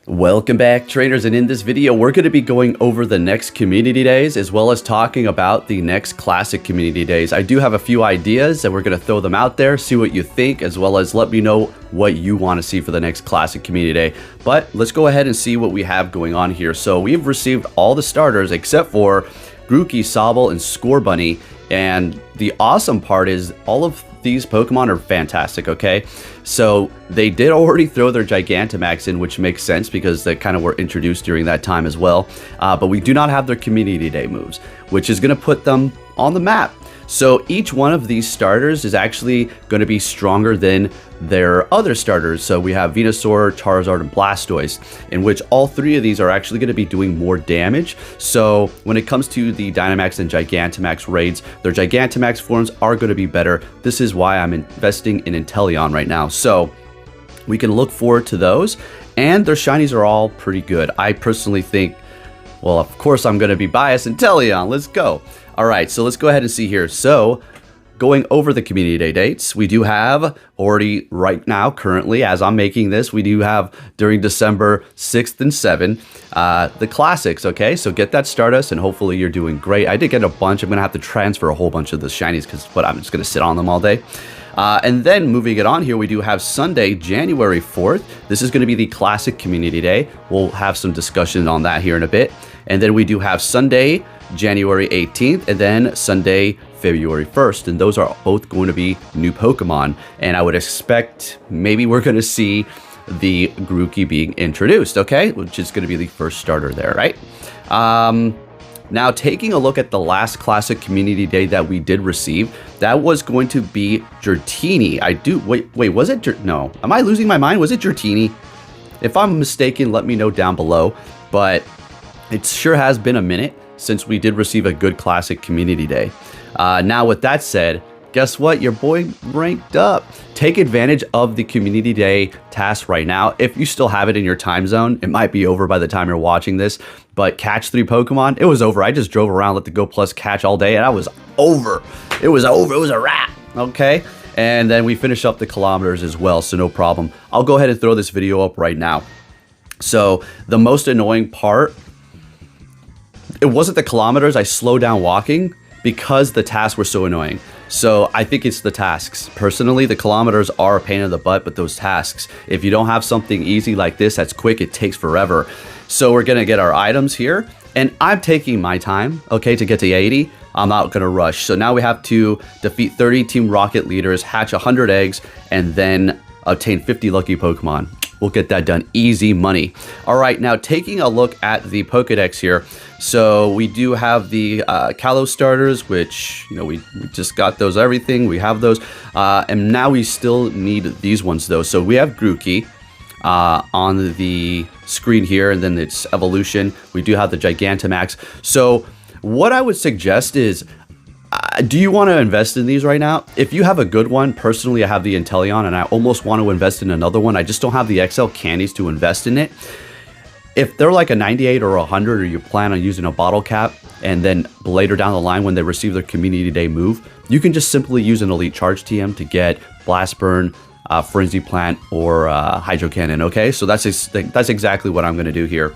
Welcome back, trainers, and in this video we're going to be going over the next community days as well as talking about the next classic community days. I do have a few ideas and we're going to throw them out there, see what you think, as well as let me know what you want to see for the next classic community day. But let's go ahead and see what we have going on here. So we've received all the starters except for Grookey, Sobble, and Scorbunny. And the awesome part is all of these Pokemon are fantastic, okay? So they did already throw their Gigantamax in, which makes sense because they kind of were introduced during that time as well. But we do not have their Community Day moves, which is going to put them on the map. So each one of these starters is actually going to be stronger than their other starters. So we have Venusaur, Charizard, and Blastoise, in which all three of these are actually going to be doing more damage. So when it comes to the Dynamax and Gigantamax raids, their Gigantamax forms are going to be better. This is why I'm investing in Inteleon right now. So we can look forward to those, and their shinies are all pretty good. I personally think, well, of course I'm going to be biased. Inteleon, let's go. All right, so let's go ahead and see here. So going over the community day dates, we do have already right now, currently, as I'm making this, we do have during December 6th and 7th, the classics, okay? So get that Stardust, and hopefully you're doing great. I did get a bunch. I'm going to have to transfer a whole bunch of the shinies because I'm just going to sit on them all day. And then moving it on here, we do have Sunday, January 4th. This is going to be the classic community day. We'll have some discussion on that here in a bit. And then we do have Sunday, January 18th, and then Sunday, February 1st. And those are both going to be new Pokemon. And I would expect maybe we're going to see the Grookey being introduced, okay? Which is going to be the first starter there, right? Now, taking a look at the last classic community day that we did receive, that was going to be Dratini. Wait, was it? No, am I losing my mind? Was it Dratini? If I'm mistaken, let me know down below. But it sure has been a minute since we did receive a good classic community day. Now, with that said, guess what? Your boy ranked up. Take advantage of the community day task right now. If you still have it in your time zone, it might be over by the time you're watching this, but catch 3 Pokemon, it was over. I just drove around, let the Go Plus catch all day, and I was over. It was over. It was a wrap, okay? And then we finish up the kilometers as well, so no problem. I'll go ahead and throw this video up right now. So the most annoying part, it wasn't the kilometers. I slowed down walking because the tasks were so annoying. So I think it's the tasks. Personally, the kilometers are a pain in the butt, but those tasks, if you don't have something easy like this that's quick, it takes forever. So we're gonna get our items here, and I'm taking my time, okay, to get to 80. I'm not gonna rush. So now we have to defeat 30 Team Rocket leaders, hatch 100 eggs, and then obtain 50 lucky Pokemon. We'll get that done. Easy money. All right, now taking a look at the Pokedex here. So we do have the Kalos starters, which, you know, we just got those, everything. We have those. And now we still need these ones, though. So we have Grookey on the screen here, and then its evolution. We do have the Gigantamax. So what I would suggest is, do you want to invest in these right now? If you have a good one, personally, I have the Inteleon, and I almost want to invest in another one. I just don't have the XL candies to invest in it. If they're like a 98 or 100, or you plan on using a bottle cap, and then later down the line when they receive their community day move, you can just simply use an Elite Charge TM to get Blast Burn, Frenzy Plant, or Hydro Cannon, okay? So that's exactly what I'm going to do here.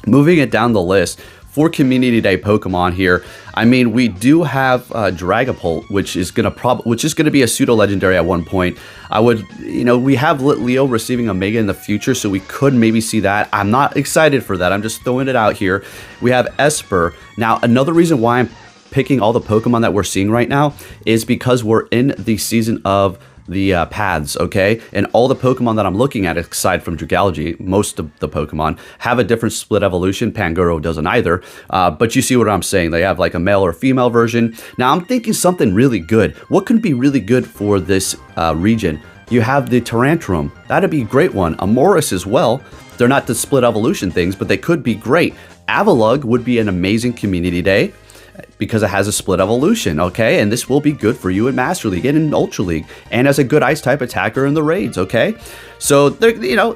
Moving it down the list, for community day Pokemon here, I mean, we do have Dragapult, which is gonna be a pseudo legendary at one point. We have Leo receiving a Mega in the future, so we could maybe see that. I'm not excited for that. I'm just throwing it out here. We have Esper. Now, another reason why I'm picking all the Pokemon that we're seeing right now is because we're in the season of the paths, okay? And all the Pokemon that I'm looking at, aside from Dragalge, most of the Pokemon have a different split evolution. Pangoro doesn't either, but you see what I'm saying. They have like a male or female version. Now I'm thinking something really good. What could be really good for this region? You have the Tyrantrum. That'd be a great one. Amoris as well. They're not the split evolution things, but they could be great. Avalugg would be an amazing community day because it has a split evolution, okay? And this will be good for you in Master League and in Ultra League, and as a good Ice-type attacker in the raids, okay? So,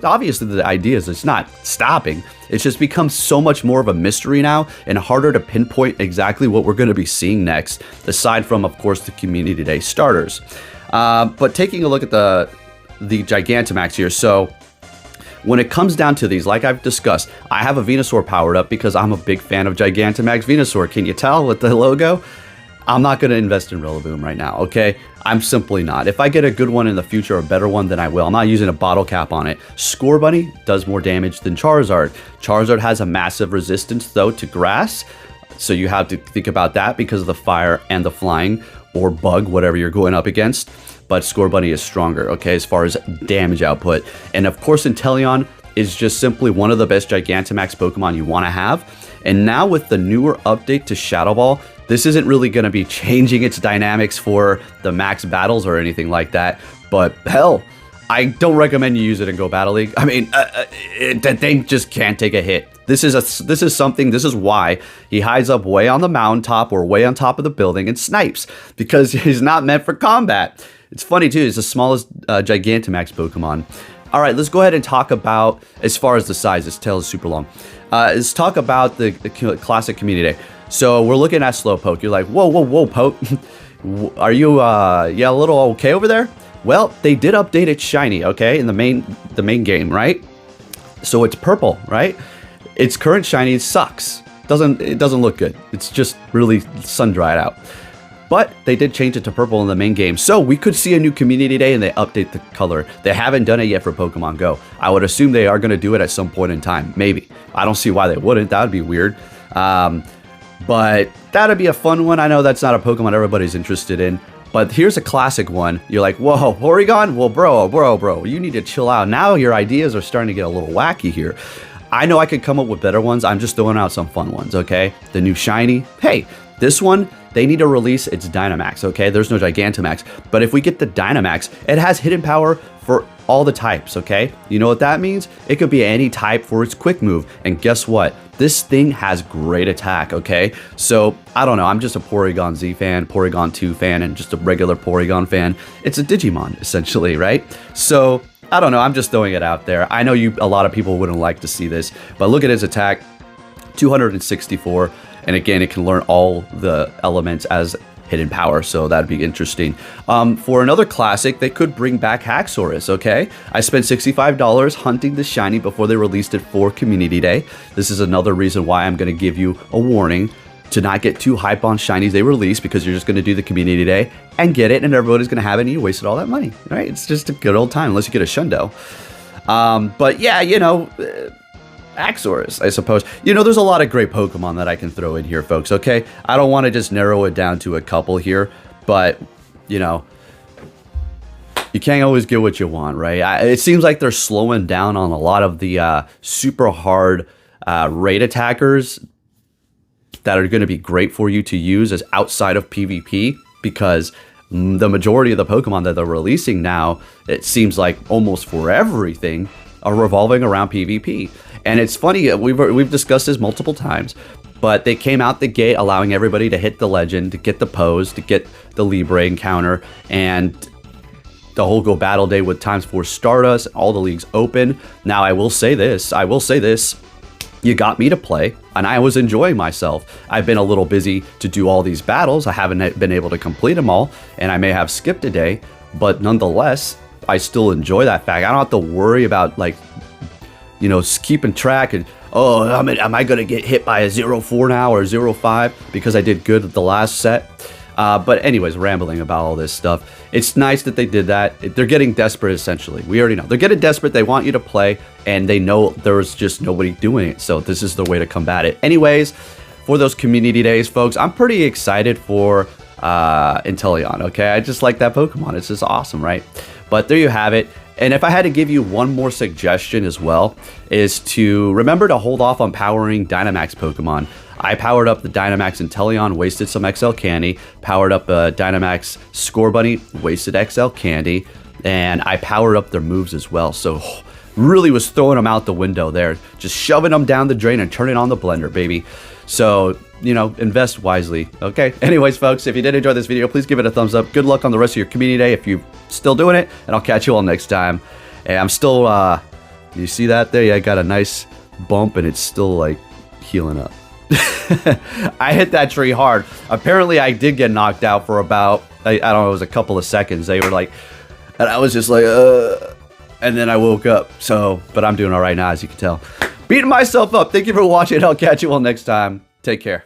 obviously the idea is it's not stopping. It's just become so much more of a mystery now and harder to pinpoint exactly what we're going to be seeing next, aside from, of course, the Community Day starters. But taking a look at the Gigantamax here, so When it comes down to these, like I've discussed, I have a Venusaur powered up because I'm a big fan of Gigantamax Venusaur. Can you tell with the logo? I'm not going to invest in Rillaboom right now, okay? I'm simply not. If I get a good one in the future, a better one, then I will. I'm not using a bottle cap on it. Scorbunny does more damage than Charizard. Charizard has a massive resistance, though, to grass. So you have to think about that because of the fire and the flying or bug, whatever you're going up against. But Scorbunny is stronger, okay, as far as damage output. And of course, Inteleon is just simply one of the best Gigantamax Pokemon you want to have. And now with the newer update to Shadow Ball, this isn't really going to be changing its dynamics for the max battles or anything like that. But hell, I don't recommend you use it in Go Battle League. I mean, that thing just can't take a hit. This is why he hides up way on the mountaintop or way on top of the building and snipes, because he's not meant for combat. It's funny too, it's the smallest Gigantamax Pokemon. All right, let's go ahead and talk about, as far as the size, this tail is super long. Let's talk about the classic community day. So we're looking at Slowpoke. You're like, whoa, Poke. Are you, yeah, a little okay over there? Well, they did update its shiny, okay, in the main game, right? So it's purple, right? Its current shiny sucks. It doesn't look good. It's just really sun-dried out. But they did change it to purple in the main game. So we could see a new community day and they update the color. They haven't done it yet for Pokemon Go. I would assume they are going to do it at some point in time. Maybe. I don't see why they wouldn't. That would be weird. But that'd be a fun one. I know that's not a Pokemon everybody's interested in. But here's a classic one. You're like, whoa, Porygon? Well, bro, you need to chill out. Now your ideas are starting to get a little wacky here. I know I could come up with better ones. I'm just throwing out some fun ones, okay? The new shiny. Hey, this one, they need to release its Dynamax, okay? There's no Gigantamax. But if we get the Dynamax, it has hidden power for all the types, okay? You know what that means? It could be any type for its quick move. And guess what? This thing has great attack, okay? So, I don't know. I'm just a Porygon Z fan, Porygon 2 fan, and just a regular Porygon fan. It's a Digimon, essentially, right? So, I don't know. I'm just throwing it out there. I know a lot of people wouldn't like to see this, but look at its attack, 264. And again, it can learn all the elements as hidden power, so that'd be interesting. For another classic, they could bring back Haxorus, okay? I spent $65 hunting the shiny before they released it for Community Day. This is another reason why I'm going to give you a warning to not get too hype on shinies they release, because you're just going to do the Community Day and get it, and everybody's going to have it, and you wasted all that money, right? It's just a good old time, unless you get a Shundo. But yeah, you know... Haxorus, I suppose. You know, there's a lot of great Pokemon that I can throw in here, folks, okay? I don't want to just narrow it down to a couple here, but, you know, you can't always get what you want, right? It seems like they're slowing down on a lot of the super hard raid attackers that are going to be great for you to use as outside of PvP, because the majority of the Pokemon that they're releasing now, it seems like almost for everything, are revolving around PvP. And it's funny, we've discussed this multiple times, but they came out the gate allowing everybody to hit the legend, to get the pose, to get the Libre encounter, and the whole Go Battle Day with ×4 Stardust, all the leagues open. Now I will say this, you got me to play, and I was enjoying myself. I've been a little busy to do all these battles, I haven't been able to complete them all, and I may have skipped a day, but nonetheless, I still enjoy that fact. I don't have to worry about, like, you know, keeping track and, oh, am I going to get hit by a 0-4 now or 0-5 because I did good at the last set? But anyways, rambling about all this stuff. It's nice that they did that. They're getting desperate, essentially. We already know. They're getting desperate. They want you to play, and they know there's just nobody doing it. So this is the way to combat it. Anyways, for those community days, folks, I'm pretty excited for Inteleon, okay? I just like that Pokemon. It's just awesome, right? But there you have it. And if I had to give you one more suggestion as well, is to remember to hold off on powering Dynamax Pokemon. I powered up the Dynamax Inteleon, wasted some XL candy. Powered up Dynamax Scorbunny, wasted XL candy. And I powered up their moves as well. So really was throwing them out the window there. Just shoving them down the drain and turning on the blender, baby. So, you know, invest wisely, okay? Anyways, folks, if you did enjoy this video, please give it a thumbs up. Good luck on the rest of your community day if you're still doing it, and I'll catch you all next time. And I'm still, you see that there? Yeah, I got a nice bump, and it's still, like, healing up. I hit that tree hard. Apparently, I did get knocked out for about, I don't know, it was a couple of seconds. They were like, and I was just like, and then I woke up. So, but I'm doing all right now, as you can tell. Beating myself up. Thank you for watching. I'll catch you all next time. Take care.